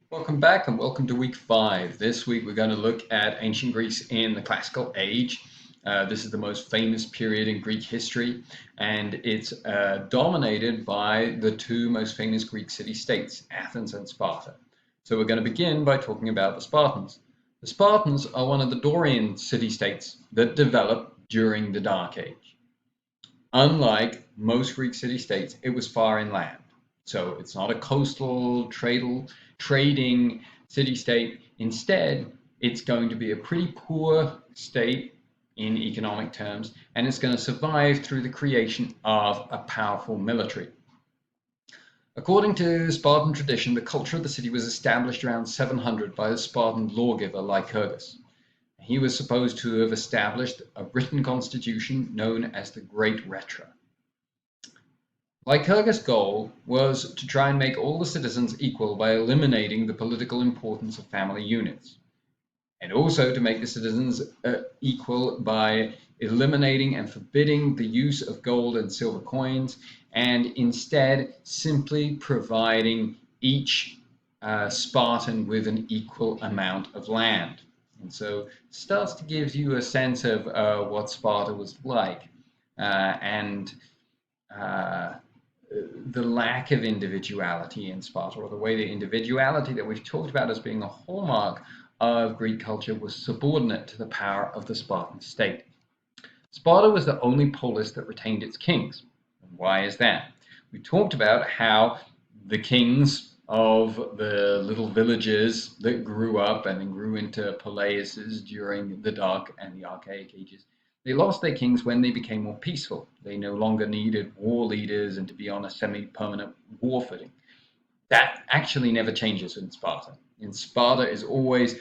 Welcome back and welcome to week 5. This week we're going to look at ancient Greece in the classical age. This is the most famous period in Greek history, and it's dominated by the two most famous Greek city-states, Athens and Sparta. So we're going to begin by talking about the Spartans. The Spartans are one of the Dorian city-states that developed during the Dark Age. Unlike most Greek city-states, it was far inland. So it's not a coastal trading city-state. Instead, it's going to be a pretty poor state in economic terms, and it's going to survive through the creation of a powerful military. According to Spartan tradition, the culture of the city was established around 700 by the Spartan lawgiver Lycurgus. He was supposed to have established a written constitution known as the Great Retra. Lycurgus' goal was to try and make all the citizens equal by eliminating the political importance of family units, and also to make the citizens equal by eliminating and forbidding the use of gold and silver coins, and instead simply providing each Spartan with an equal amount of land. And so it starts to give you a sense of what Sparta was like, and the lack of individuality in Sparta, or the way the individuality that we've talked about as being a hallmark of Greek culture was subordinate to the power of the Spartan state. Sparta was the only polis that retained its kings. And why is that? We talked about how the kings of the little villages that grew up and then grew into polises during the Dark and the Archaic Ages, they lost their kings when they became more peaceful. They no longer needed war leaders and to be on a semi-permanent war footing. That actually never changes in Sparta. In Sparta is always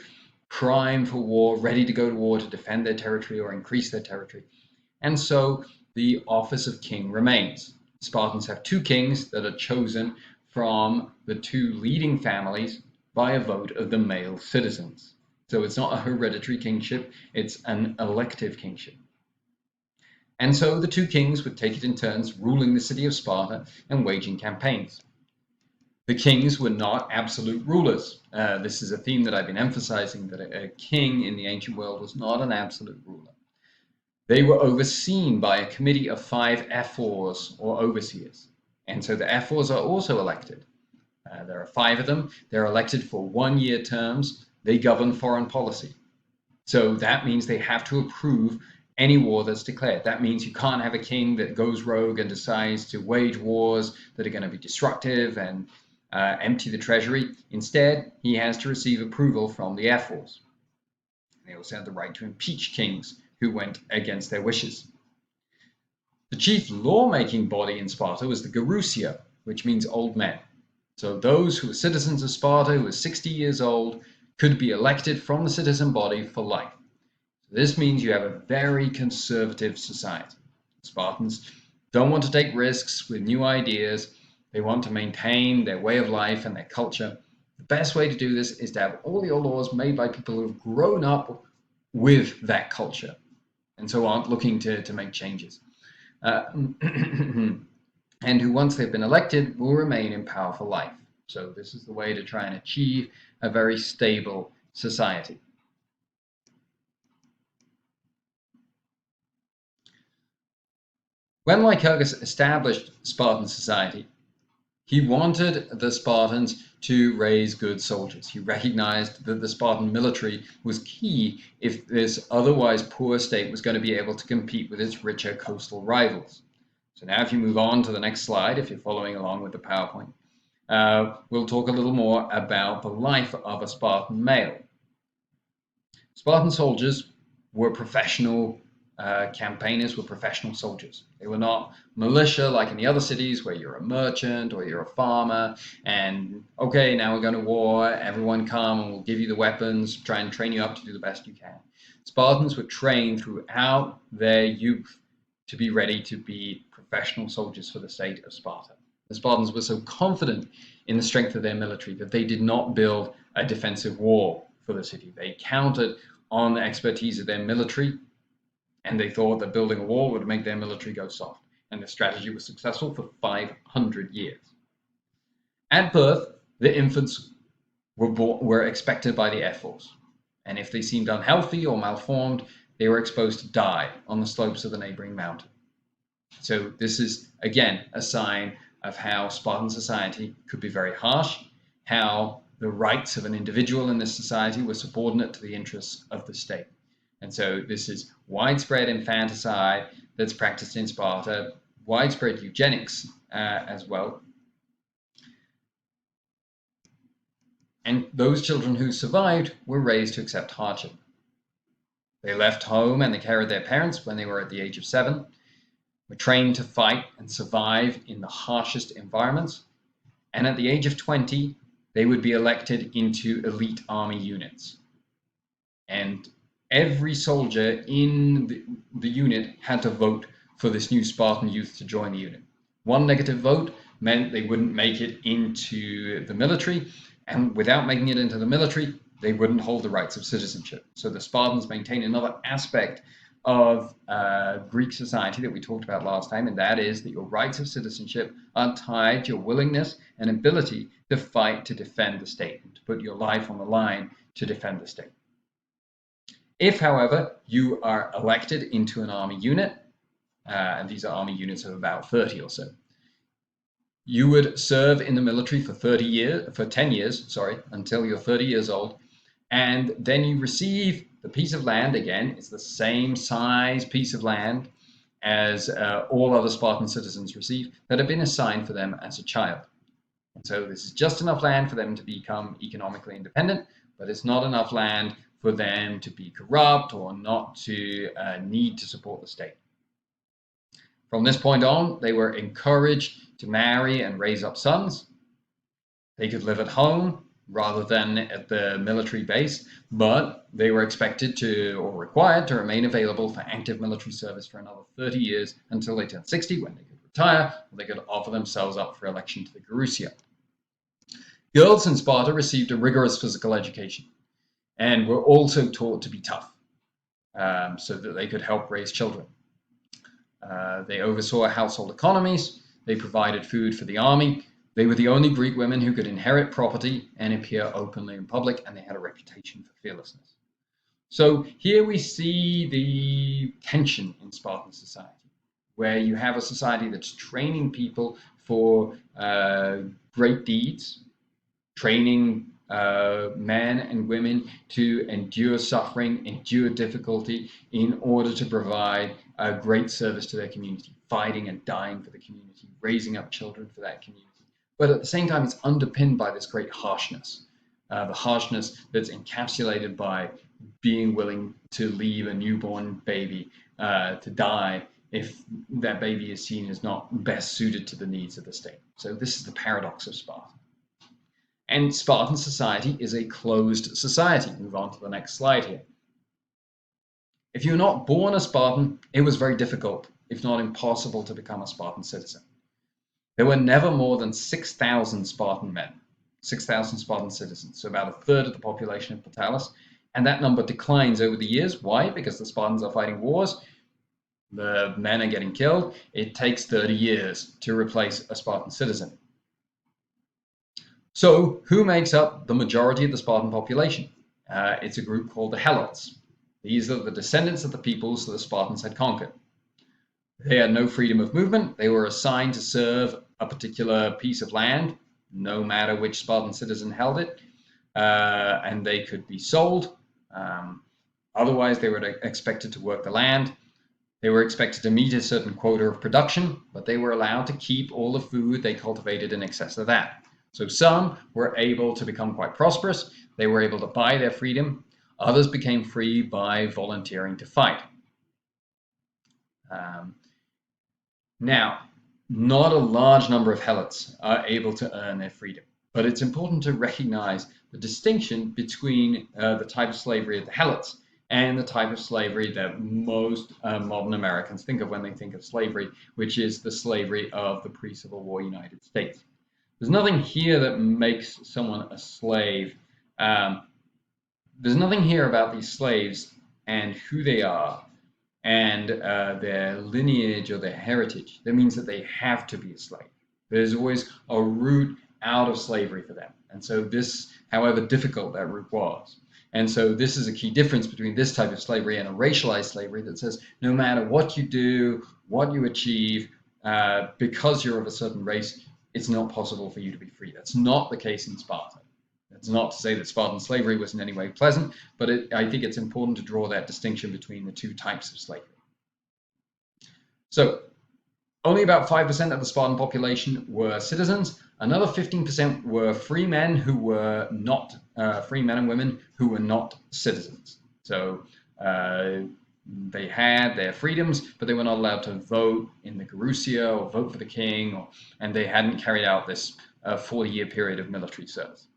primed for war, ready to go to war to defend their territory or increase their territory. And so the office of king remains. Spartans have two kings that are chosen from the two leading families by a vote of the male citizens. So it's not a hereditary kingship, it's an elective kingship. And so the two kings would take it in turns, ruling the city of Sparta and waging campaigns. The kings were not absolute rulers. This is a theme that I've been emphasizing, that a king in the ancient world was not an absolute ruler. They were overseen by a committee of 5 ephors, or overseers. And so the ephors are also elected. There are 5 of them. They're elected for 1-year terms. They govern foreign policy. So that means they have to approve any war that's declared. That means you can't have a king that goes rogue and decides to wage wars that are going to be destructive and empty the treasury. Instead, he has to receive approval from the ephors. They also have the right to impeach kings who went against their wishes. The chief lawmaking body in Sparta was the Gerousia, which means old men. So those who were citizens of Sparta, who were 60 years old, could be elected from the citizen body for life. This means you have a very conservative society. Spartans don't want to take risks with new ideas. They want to maintain their way of life and their culture. The best way to do this is to have all your laws made by people who have grown up with that culture and so aren't looking to make changes. And who, once they've been elected, will remain in power for life. So this is the way to try and achieve a very stable society. When Lycurgus established Spartan society, he wanted the Spartans to raise good soldiers. He recognized that the Spartan military was key if this otherwise poor state was going to be able to compete with its richer coastal rivals. So now if you move on to the next slide, if you're following along with the PowerPoint, we'll talk a little more about the life of a Spartan male. Spartan soldiers were professional campaigners, were professional soldiers. They were not militia like in the other cities where you're a merchant or you're a farmer and, okay, now we're going to war, everyone come and we'll give you the weapons, try and train you up to do the best you can. Spartans were trained throughout their youth to be ready to be professional soldiers for the state of Sparta. The Spartans were so confident in the strength of their military that they did not build a defensive wall for the city. They counted on the expertise of their military, and they thought that building a wall would make their military go soft. And the strategy was successful for 500 years. At birth, the infants were expected by the Air Force. And if they seemed unhealthy or malformed, they were exposed to die on the slopes of the neighboring mountain. So this is, again, a sign of how Spartan society could be very harsh, how the rights of an individual in this society were subordinate to the interests of the state. And so this is widespread infanticide that's practiced in Sparta, widespread eugenics as well. And those children who survived were raised to accept hardship. They left home and they carried their parents when they were at the age of 7, were trained to fight and survive in the harshest environments, and at the age of 20, they would be elected into elite army units. And every soldier in the unit had to vote for this new Spartan youth to join the unit. One negative vote meant they wouldn't make it into the military, and without making it into the military, they wouldn't hold the rights of citizenship. So the Spartans maintain another aspect of Greek society that we talked about last time, and that is that your rights of citizenship are tied to your willingness and ability to fight to defend the state, and to put your life on the line to defend the state. If, however, you are elected into an army unit, and these are army units of about 30 or so, you would serve in the military for 10 years, until you're 30 years old, and then you receive the piece of land. Again, it's the same size piece of land as all other Spartan citizens receive that have been assigned for them as a child. And so this is just enough land for them to become economically independent, but it's not enough land for them to be corrupt or not to need to support the state. From this point on, they were encouraged to marry and raise up sons. They could live at home rather than at the military base, but they were expected to, or required to, remain available for active military service for another 30 years until they turned 60, when they could retire, or they could offer themselves up for election to the Gerousia. Girls in Sparta received a rigorous physical education and were also taught to be tough, so that they could help raise children. They oversaw household economies. They provided food for the army. They were the only Greek women who could inherit property and appear openly in public, and they had a reputation for fearlessness. So here we see the tension in Spartan society, where you have a society that's training people for great deeds, training men and women to endure suffering, endure difficulty in order to provide a great service to their community, fighting and dying for the community, raising up children for that community. But at the same time, it's underpinned by this great harshness, the harshness that's encapsulated by being willing to leave a newborn baby to die if that baby is seen as not best suited to the needs of the state. So this is the paradox of Sparta. And Spartan society is a closed society. Move on to the next slide here. If you're not born a Spartan, it was very difficult, if not impossible, to become a Spartan citizen. There were never more than 6,000 Spartan men, 6,000 Spartan citizens, so about a third of the population of Portalis. And that number declines over the years. Why? Because the Spartans are fighting wars. The men are getting killed. It takes 30 years to replace a Spartan citizen. So who makes up the majority of the Spartan population? It's a group called the Helots. These are the descendants of the peoples that the Spartans had conquered. They had no freedom of movement. They were assigned to serve a particular piece of land, no matter which Spartan citizen held it, and they could be sold. Otherwise, they were expected to work the land. They were expected to meet a certain quota of production, but they were allowed to keep all the food they cultivated in excess of that. So some were able to become quite prosperous. They were able to buy their freedom. Others became free by volunteering to fight. Now, not a large number of Helots are able to earn their freedom, but it's important to recognize the distinction between the type of slavery of the Helots and the type of slavery that most modern Americans think of when they think of slavery, which is the slavery of the pre-Civil War United States. There's nothing here that makes someone a slave. There's nothing here about these slaves and who they are and their lineage or their heritage that means that they have to be a slave. There's always a root out of slavery for them. And so this, however difficult that route was. And so this is a key difference between this type of slavery and a racialized slavery that says no matter what you do, what you achieve, because you're of a certain race, it's not possible for you to be free. That's not the case in Sparta. That's not to say that Spartan slavery was in any way pleasant, but I think it's important to draw that distinction between the two types of slavery. So only about 5% of the Spartan population were citizens. Another 15% were free men who were not free men and women who were not citizens. So they had their freedoms, but they were not allowed to vote in the Gerousia or vote for the king, and they hadn't carried out this 40-year period of military service.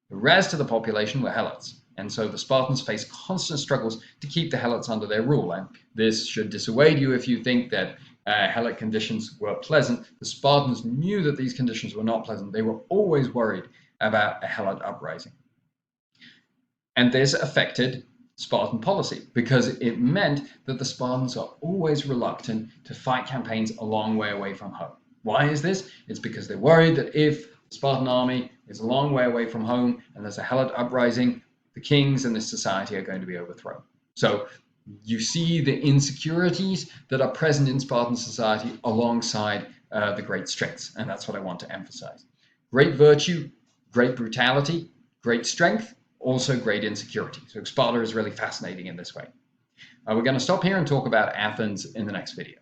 The rest of the population were helots, and so the Spartans faced constant struggles to keep the helots under their rule. And this should dissuade you if you think that helot conditions were pleasant. The Spartans knew that these conditions were not pleasant. They were always worried about a helot uprising. And this affected Spartan policy because it meant that the Spartans are always reluctant to fight campaigns a long way away from home. Why is this? It's because they're worried that if the Spartan army is a long way away from home and there's a helot uprising, the kings and the society are going to be overthrown. So you see the insecurities that are present in Spartan society alongside the great strengths, and that's what I want to emphasize. Great virtue, great brutality, great strength, also great insecurity. So Sparta is really fascinating in this way. We're going to stop here and talk about Athens in the next video.